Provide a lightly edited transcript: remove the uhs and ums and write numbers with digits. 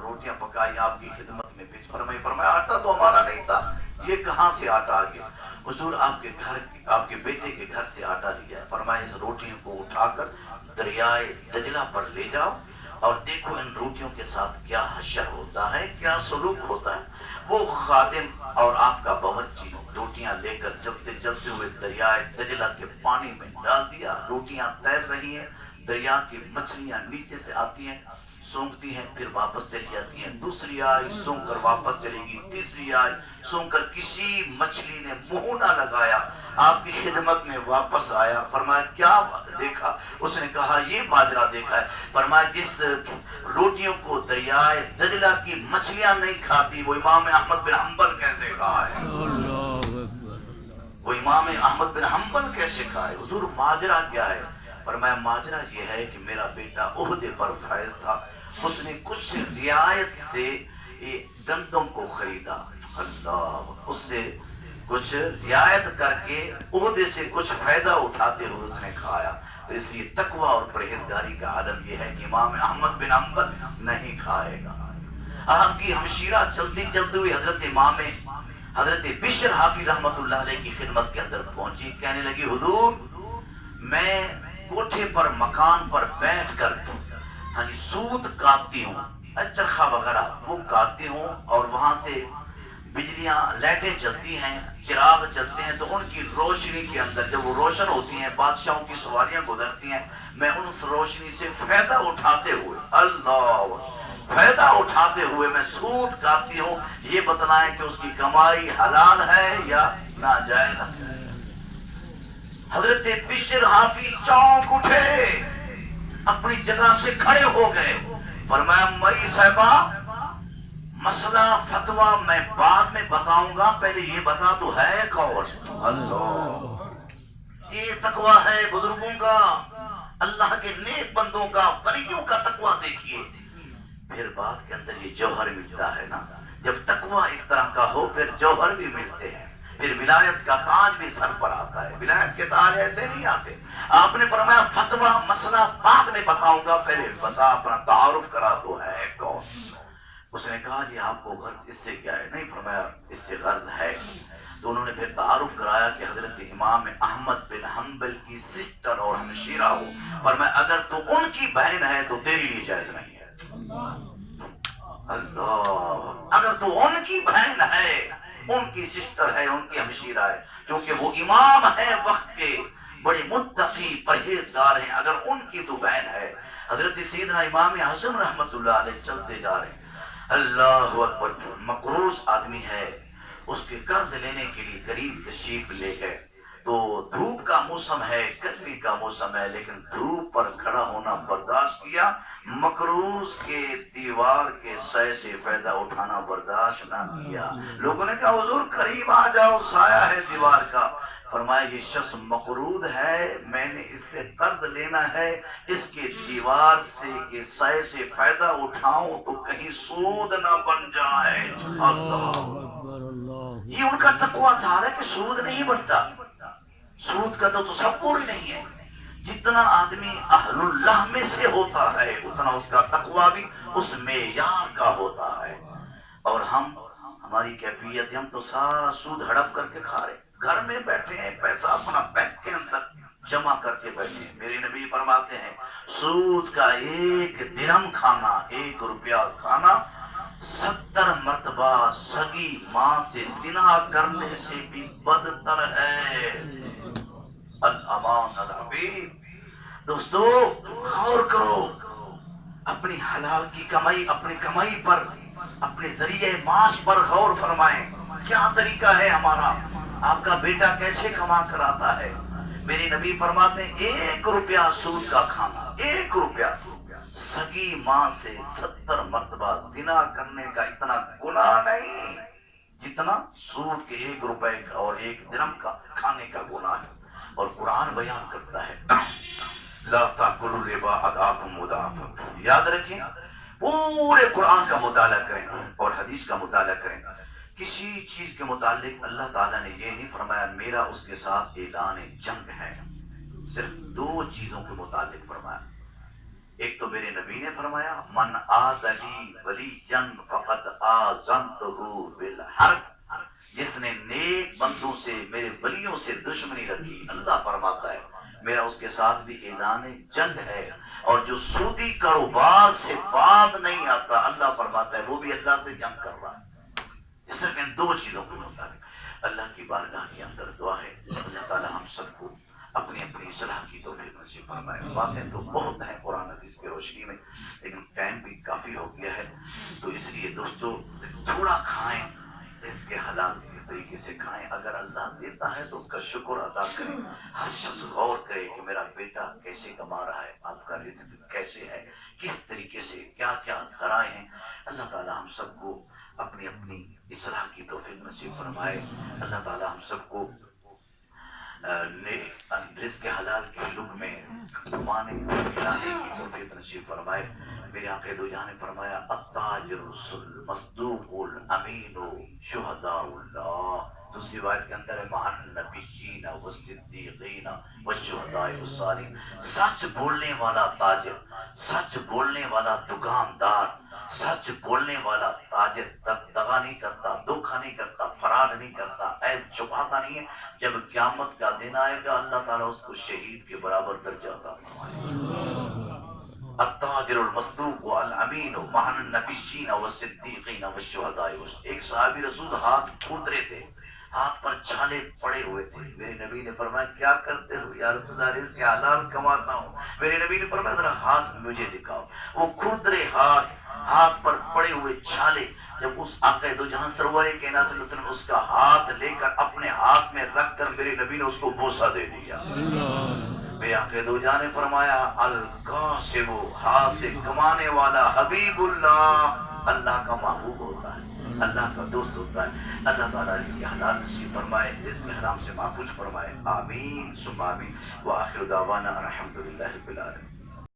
روٹیاں پکائی آپ کی خدمت میں پیش فرمائی. فرمایا آٹا تو ہمارا نہیں تھا, یہ کہاں سے آٹا آ گیا؟ حضور آپ کے گھر, آپ کے بیٹے کے گھر سے آٹا لیا. فرمایا اس روٹیوں کو اٹھا کر دریائے دجلہ پر لے جاؤ اور دیکھو ان روٹیوں کے ساتھ کیا حشر ہوتا ہے, کیا سلوک ہوتا ہے. وہ خادم اور آپ کا باورچی روٹیاں لے کر چلتے چلتے ہوئے دریائے دجلہ کے پانی میں ڈال دیا. روٹیاں تیر رہی ہیں, دریا کی مچھلیاں نیچے سے آتی ہیں, سونگتی ہیں, پھر واپس چلی جاتی ہیں. دوسری آئی سونگ کر واپس چلے گی, تیسری آئی سونگ کر. کسی مچھلی نے منہ نہ لگایا, آپ کی خدمت میں واپس آیا. فرمایا کیا دیکھا؟ اس نے کہا یہ ماجرا دیکھا ہے. فرمایا جس روٹیوں کو دریائے دجلہ کی مچھلیاں نہیں کھاتی وہ امام احمد بن حنبل کیسے کھائے؟ وہ امام احمد بن حنبل کیسے کھائے؟ حضور ماجرا کیا ہے؟ فرمایا ماجرا یہ ہے کہ میرا بیٹا عہدے پر فائز تھا, اس نے کچھ رعایت سے گندم کو خریدا. اللہ, اس سے کچھ رعایت کر کے عہدے سے کچھ فائدہ اٹھاتے ہوئے اس نے کھایا. تو اس لیے تقوی اور پرہیزگاری کا عالم یہ ہے کہ امام احمد بن حنبل نہیں کھائے گا. آپ کی ہمشیرہ چلتی چلتے ہوئی حضرت بشر حافی رحمت اللہ علیہ کی خدمت کے اندر پہنچی. کہنے لگی حضور میں کوٹھے پر مکان پر بیٹھ کر سوت کاٹتی ہوں, چرخہ وغیرہ وہ کاٹتی ہوں, اور وہاں سے بجلیاں لائٹیں چلتی ہیں, چراغ چلتے ہیں, تو ان کی روشنی کے اندر جب وہ روشن ہوتی ہیں بادشاہوں کی سواریاں گزرتی ہیں, میں ان روشنی سے فائدہ اٹھاتے ہوئے, اللہ, فائدہ اٹھاتے ہوئے میں سود کاٹتی ہوں. یہ بتلائیں کہ اس کی کمائی حلال ہے یا ناجائز ہے. حضرت بشر حافی چونک اٹھے, اپنی جگہ سے کھڑے ہو گئے. فرمایا مئی صاحبہ مسئلہ فتویٰ میں بعد میں بتاؤں گا, پہلے یہ بتا تو ہے کون؟ اللہ, یہ تقویٰ ہے بزرگوں کا, اللہ کے نیک بندوں کا, ولیوں کا تقویٰ. دیکھیے پھر بات کے اندر یہ جوہر ملتا ہے نا, جب تقویٰ اس طرح کا ہو پھر جوہر بھی ملتے ہیں, پھر ولایت کا تاج بھی سر پر آتا ہے. ولایت کے تاج ایسے نہیں آتے. آپ نے فرمایا فتویٰ مسئلہ بعد میں بتاؤں گا, پہلے بتا اپنا تعارف کرا تو ہے کون. اس نے کہا جی آپ کو غرض اس سے کیا ہے؟ نہیں, فرمایا اس سے غرض ہے. تو انہوں نے پھر تعارف کرایا کہ حضرت امام احمد بن حنبل کی سسٹر اور ہمشیرہ ہو. فرمایا اگر تو ان کی بہن ہے تو تیری لیے جائز نہیں ہے. اللہ, اگر تو ان کی بہن ہے, ان کی سسٹر ہے, ان کی ہمشیرہ ہے, کیونکہ وہ امام ہے وقت کے, بڑے متقی پرہیزگار ہیں, اگر ان کی تو بہن ہے. حضرت سیدنا امام اعظم رحمت اللہ علیہ چلتے جا رہے ہیں, اللہ اکبر, مقروض آدمی ہے, اس کے قرض لینے کے لیے قریب تشریف لے گئے. تو دھوپ کا موسم ہے, گرمی کا موسم ہے, لیکن دھوپ پر کھڑا ہونا برداشت کیا, مقروض کے دیوار کے سائے سے فائدہ اٹھانا برداشت نہ کیا. لوگوں نے کہا حضور قریب آ جاؤ, سایہ ہے دیوار کا. فرمایا یہ شخص مقروض ہے, میں نے اس سے قرض لینا ہے, اس کے دیوار سے کے سائے سے فائدہ اٹھاؤں تو کہیں سود نہ بن جائے. اللہ, یہ ان کا تقویٰ تھا کہ سود نہیں بنتا. سود کا تو تصور ہی نہیں ہے. جتنا آدمی اہل اللہ میں سے ہوتا ہے اتنا اس کا تقویٰ بھی اس معیار کا ہوتا ہے. اور ہماری کیفیت, ہم تو سارا سود ہڑپ کر کے کھا رہے, گھر میں بیٹھے ہیں, پیسہ اپنا بینک کے اندر جمع کر کے بیٹھے ہیں. میرے نبی فرماتے ہیں سود کا 1 درہم کھانا, 1 روپیہ کھانا 70 مرتبہ سگی ماں سے زنا کرنے سے بھی بدتر ہے. الامان الحبیب. دوستو غور کرو, اپنی حلال کی کمائی, اپنی کمائی پر, اپنے ذریعے معاش پر غور فرمائیں. کیا طریقہ ہے ہمارا؟ آپ کا بیٹا کیسے کما کر آتا ہے؟ میرے نبی فرماتے ہیں 1 روپیہ سود کا کھانا, 1 روپیہ سگی ماں سے 70 مرتبہ زنا کرنے کا اتنا گناہ نہیں جتنا سود کے 1 روپے کا اور 1 درہم کا کھانے کا گناہ ہے. اور قرآن بیان کرتا ہے لا تاکلوا الربا اضعافا مضاعفہ. یاد رکھیں, پورے قرآن کا مطالعہ کریں اور حدیث کا مطالعہ کریں. کسی چیز کے متعلق اللہ تعالیٰ نے یہ نہیں فرمایا میرا اس کے ساتھ اعلان جنگ ہے, صرف 2 چیزوں کے متعلق فرمایا. ایک تو میرے نبی نے فرمایا من آدلی ولی جن فقط آزمتہ بالحرب، جس نے نیک بندوں سے میرے ولیوں سے دشمنی رکھی، اللہ فرماتا ہے میرا اس کے ساتھ بھی اعلان جنگ ہے۔ اور جو سودی کاروبار سے بعد نہیں آتا، اللہ فرماتا ہے وہ بھی اللہ سے جنگ کر رہا ہے۔ صرف ان دو چیزوں کو مطابق اللہ کی بارگاہ کے اندر دعا ہے اللہ تعالی ہم سب کو اپنی اپنی اصلاح کی توفیق نصیب فرمائے۔ باتیں تو بہت ہیں قرآن حدیث کی روشنی میں، لیکن ٹائم بھی کافی ہو گیا ہے، تو اس لیے دوستو تھوڑا کھائیں، اس کے حلال کے طریقے سے کھائیں، اگر اللہ دیتا ہے تو اس کا شکر ادا کریں۔ ہر شخص غور کرے کہ میرا بیٹا کیسے کما رہا ہے، آپ کا رزق کیسے ہے، کس طریقے سے، کیا کیا ذرائع ہیں۔ اللہ تعالی ہم سب کو اپنی اپنی اصلاح کی توفیق نصیب فرمائے۔ اللہ تعالی ہم سب کو رزق حلال کے لک میں کمانے اور کھلانے کی توفیق نصیب فرمائے۔ میرے آقا دو جہاں نے فرمایا التاجر المصدوق الامین شہداء اللہ، دوسری روایت کے اندر ہے مع النبیین والصدیقین والشہداء والصالحین۔ سچ بولنے والا تاجر، سچ بولنے والا دکاندار، سچ بولنے والا تاجر دغا نہیں کرتا، دھوکہ نہیں کرتا، فراڈ نہیں کرتا، عیب چھپاتا نہیں ہے، جب قیامت کا دن آئے گا اللہ تعالیٰ اس کو شہید کے برابر درجہ عطا فرمائے۔ التاجر المصدوق والامین مع النبیین والصدیقین والشہداء۔ ایک صحابی رسول ہاتھ کھود رہے تھے، ہاتھ پر چھالے پڑے ہوئے تھے، میرے نبی نے فرمایا کیا کرتے ہو؟ یا رسول اللہ رزق حلال کماتا ہوں۔ میرے نبی نے فرمایا ذرا ہاتھ مجھے دکھاؤ۔ وہ کھود رہے ہاتھ پر پڑے ہوئے چھالے، جب اس آقا دو جہاں سرور کائنات صلی اللہ علیہ وسلم اس کا ہاتھ لے کر اپنے ہاتھ میں رکھ کر میرے نبی نے اس کو بوسہ دے دیا۔ میرے آقا دو جہاں نے فرمایا القاسم، ہاتھ سے کمانے والا حبیب اللہ، اللہ کا محبوب ہوتا ہے، اللہ کا دوست ہوتا ہے۔ اللہ تعالیٰ اس کے حلال نصیب فرمائے، اس کے حرام سے محفوظ فرمائے، آمین ثم آمین۔ وآخر دعوانا الحمدللہ رب العالمین۔